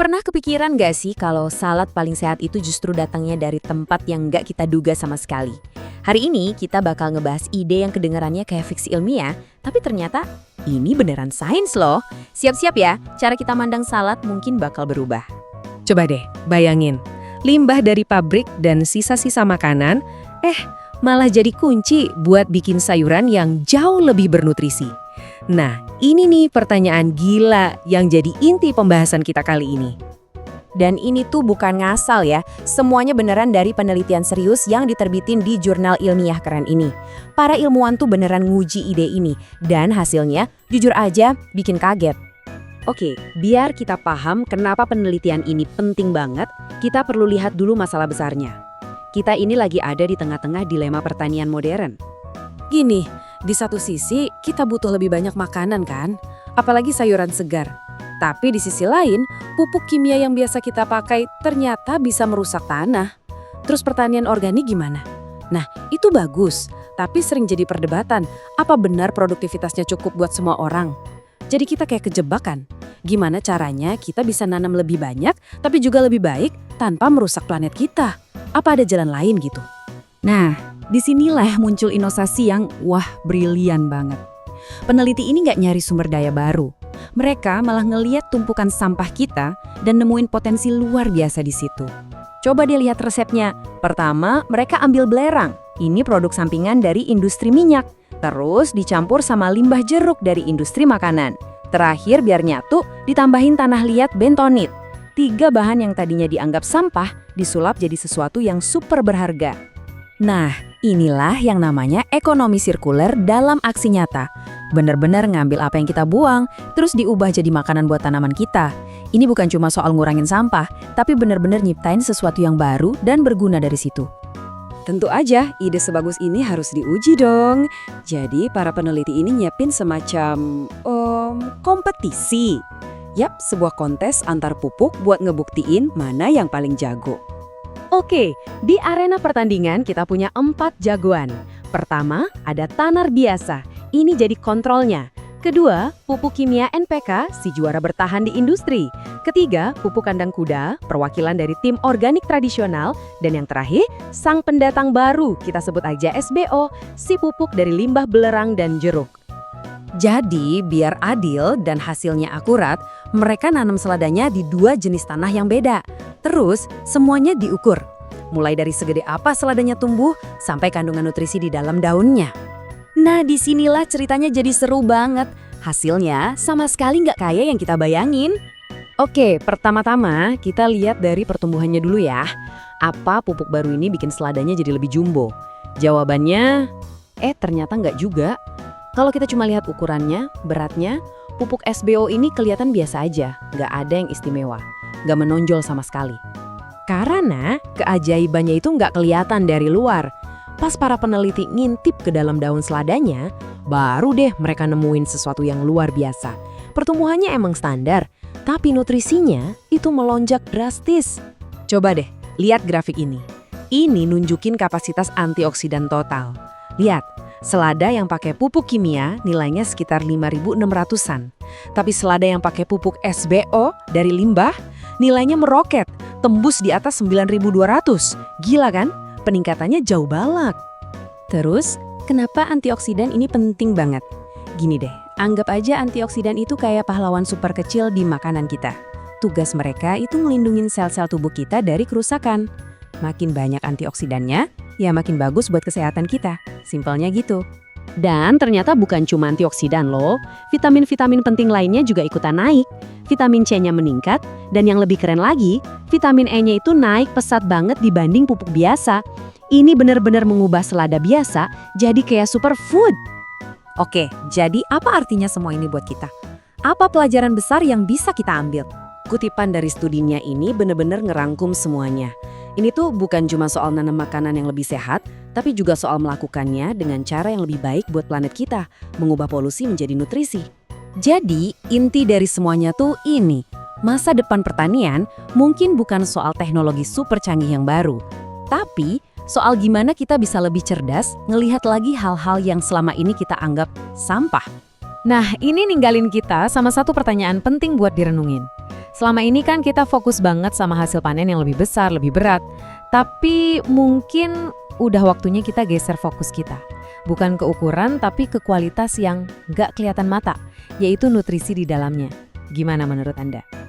Pernah kepikiran gak sih kalau salad paling sehat itu justru datangnya dari tempat yang gak kita duga sama sekali? Hari ini kita bakal ngebahas ide yang kedengarannya kayak fiksi ilmiah, tapi ternyata ini beneran sains loh. Siap-siap ya, cara kita mandang salad mungkin bakal berubah. Coba deh, bayangin. Limbah dari pabrik dan sisa-sisa makanan, malah jadi kunci buat bikin sayuran yang jauh lebih bernutrisi. Nah, ini nih pertanyaan gila yang jadi inti pembahasan kita kali ini. Dan ini tuh bukan ngasal ya, semuanya beneran dari penelitian serius yang diterbitin di jurnal ilmiah keren ini. Para ilmuwan tuh beneran nguji ide ini, dan hasilnya jujur aja bikin kaget. Oke, biar kita paham kenapa penelitian ini penting banget, kita perlu lihat dulu masalah besarnya. Kita ini lagi ada di tengah-tengah dilema pertanian modern. Gini, di satu sisi kita butuh lebih banyak makanan kan, apalagi sayuran segar. Tapi di sisi lain, pupuk kimia yang biasa kita pakai ternyata bisa merusak tanah. Terus pertanian organik gimana? Nah, itu bagus, tapi sering jadi perdebatan, apa benar produktivitasnya cukup buat semua orang? Jadi kita kayak kejebakan. Gimana caranya kita bisa nanam lebih banyak, tapi juga lebih baik tanpa merusak planet kita? Apa ada jalan lain gitu? Nah, disinilah muncul inovasi yang brilian banget. Peneliti ini nggak nyari sumber daya baru. Mereka malah ngeliat tumpukan sampah kita dan nemuin potensi luar biasa di situ. Coba deh lihat resepnya. Pertama, mereka ambil belerang. Ini produk sampingan dari industri minyak. Terus dicampur sama limbah jeruk dari industri makanan. Terakhir biar nyatu, ditambahin tanah liat bentonit. 3 bahan yang tadinya dianggap sampah, disulap jadi sesuatu yang super berharga. Nah, inilah yang namanya ekonomi sirkuler dalam aksi nyata. Bener-bener ngambil apa yang kita buang, terus diubah jadi makanan buat tanaman kita. Ini bukan cuma soal ngurangin sampah, tapi bener-bener nyiptain sesuatu yang baru dan berguna dari situ. Tentu aja, ide sebagus ini harus diuji dong. Jadi, para peneliti ini nyiapin semacam kompetisi. Yap, sebuah kontes antar pupuk buat ngebuktiin mana yang paling jago. Oke, di arena pertandingan kita punya 4 jagoan. Pertama, ada tanar biasa. Ini jadi kontrolnya. Kedua, pupuk kimia NPK, si juara bertahan di industri. Ketiga, pupuk kandang kuda, perwakilan dari tim organik tradisional. Dan yang terakhir, sang pendatang baru, kita sebut aja SBO, si pupuk dari limbah belerang dan jeruk. Jadi, biar adil dan hasilnya akurat, mereka nanam seladanya di 2 jenis tanah yang beda. Terus, semuanya diukur. Mulai dari segede apa seladanya tumbuh, sampai kandungan nutrisi di dalam daunnya. Nah, disinilah ceritanya jadi seru banget. Hasilnya sama sekali nggak kayak yang kita bayangin. Oke, pertama-tama kita lihat dari pertumbuhannya dulu ya. Apa pupuk baru ini bikin seladanya jadi lebih jumbo? Jawabannya, ternyata nggak juga. Kalau kita cuma lihat ukurannya, beratnya, pupuk SBO ini kelihatan biasa aja, nggak ada yang istimewa, nggak menonjol sama sekali. Karena keajaibannya itu nggak kelihatan dari luar. Pas para peneliti ngintip ke dalam daun seladanya, baru deh mereka nemuin sesuatu yang luar biasa. Pertumbuhannya emang standar, tapi nutrisinya itu melonjak drastis. Coba deh, lihat grafik ini. Ini nunjukin kapasitas antioksidan total. Lihat, selada yang pakai pupuk kimia nilainya sekitar 5.600-an. Tapi selada yang pakai pupuk SBO dari limbah nilainya meroket, tembus di atas 9.200. Gila kan? Peningkatannya jauh banget. Terus, kenapa antioksidan ini penting banget? Gini deh, anggap aja antioksidan itu kayak pahlawan super kecil di makanan kita. Tugas mereka itu ngelindungin sel-sel tubuh kita dari kerusakan. Makin banyak antioksidannya, ya makin bagus buat kesehatan kita. Simpelnya gitu. Dan ternyata bukan cuma antioksidan loh, vitamin-vitamin penting lainnya juga ikutan naik. Vitamin C-nya meningkat, dan yang lebih keren lagi, vitamin E-nya itu naik pesat banget dibanding pupuk biasa. Ini benar-benar mengubah selada biasa jadi kayak superfood. Oke, jadi apa artinya semua ini buat kita? Apa pelajaran besar yang bisa kita ambil? Kutipan dari studinya ini benar-benar ngerangkum semuanya. Ini tuh bukan cuma soal nanam makanan yang lebih sehat, tapi juga soal melakukannya dengan cara yang lebih baik buat planet kita, mengubah polusi menjadi nutrisi. Jadi, inti dari semuanya tuh ini. Masa depan pertanian mungkin bukan soal teknologi super canggih yang baru, tapi soal gimana kita bisa lebih cerdas ngelihat lagi hal-hal yang selama ini kita anggap sampah. Nah, ini ninggalin kita sama satu pertanyaan penting buat direnungin. Selama ini kan kita fokus banget sama hasil panen yang lebih besar, lebih berat. Tapi mungkin udah waktunya kita geser fokus kita. Bukan ke ukuran, tapi ke kualitas yang nggak kelihatan mata, yaitu nutrisi di dalamnya. Gimana menurut Anda?